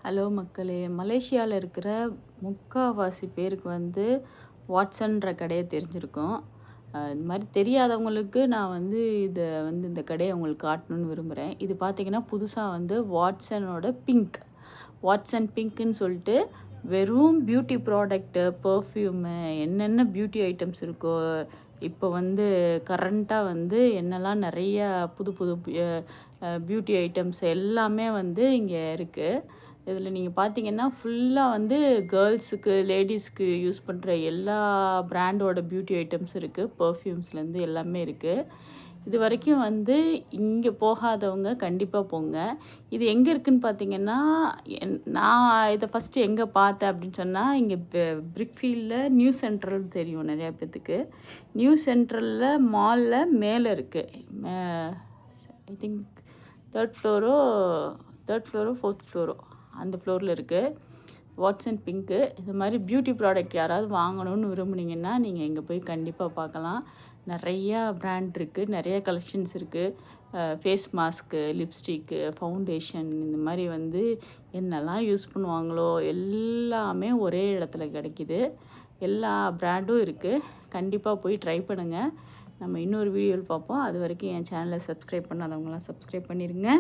Hello மக்களே, மலேசியாவில் இருக்கிற முக்கால்வாசி பேருக்கு வந்து வாட்ஸன்ற கடையை தெரிஞ்சிருக்கும். இந்த மாதிரி தெரியாதவங்களுக்கு நான் வந்து இந்த கடையை உங்களுக்கு காட்டணும்னு விரும்புகிறேன். இது பார்த்தீங்கன்னா புதுசாக வந்து வாட்ஸனோட பிங்க், வாட்ஸன் பிங்க்குன்னு சொல்லிட்டு வெறும் பியூட்டி ப்ராடக்ட்டு, பர்ஃப்யூமு, என்னென்ன பியூட்டி ஐட்டம்ஸ் இருக்கோ, இப்போ வந்து கரண்ட்டாக வந்து என்னெல்லாம் நிறையா புது புது பியூட்டி ஐட்டம்ஸ் எல்லாமே வந்து இங்கே இருக்குது. இதில் நீங்கள் பார்த்தீங்கன்னா ஃபுல்லாக வந்து கேர்ள்ஸுக்கு, லேடிஸ்க்கு யூஸ் பண்ணுற எல்லா பிராண்டோட பியூட்டி ஐட்டம்ஸ் இருக்குது. பர்ஃப்யூம்ஸ்லேருந்து எல்லாமே இருக்குது. இது வரைக்கும் வந்து இங்கே போகாதவங்க கண்டிப்பாக போங்க. இது எங்கே இருக்குதுன்னு பார்த்தீங்கன்னா, நான் இதை ஃபஸ்ட்டு எங்கே பார்த்தேன் அப்படின்னு சொன்னால், இங்கே பிரிக்ஃபீல்டில் நியூ சென்ட்ரல் தெரியும் நிறையா பேர்த்துக்கு. நியூ சென்ட்ரலில் மாலில் மேலே இருக்குது. I think third fluoro 4th fluoro அந்த ஃப்ளோரில் இருக்குது வாட்ஸன் பிங்க்கு. இது மாதிரி பியூட்டி ப்ராடக்ட் யாராவது வாங்கணும்னு விரும்புனீங்கன்னா நீங்கள் இங்கே போய் கண்டிப்பாக பார்க்கலாம். நிறையா பிராண்ட் இருக்குது, நிறைய கலெக்ஷன்ஸ் இருக்குது. ஃபேஸ் மாஸ்க்கு, லிப்ஸ்டிக்கு, ஃபவுண்டேஷன், இந்த மாதிரி வந்து என்னெல்லாம் யூஸ் பண்ணுவாங்களோ எல்லாமே ஒரே இடத்துல கிடைக்கிது. எல்லா பிராண்டும் இருக்குது. கண்டிப்பாக போய் ட்ரை பண்ணுங்கள். நம்ம இன்னொரு வீடியோவில் பார்ப்போம். அது வரைக்கும் என் சேனலை சப்ஸ்கிரைப் பண்ணாதவங்களாம் சப்ஸ்கிரைப் பண்ணிடுங்க.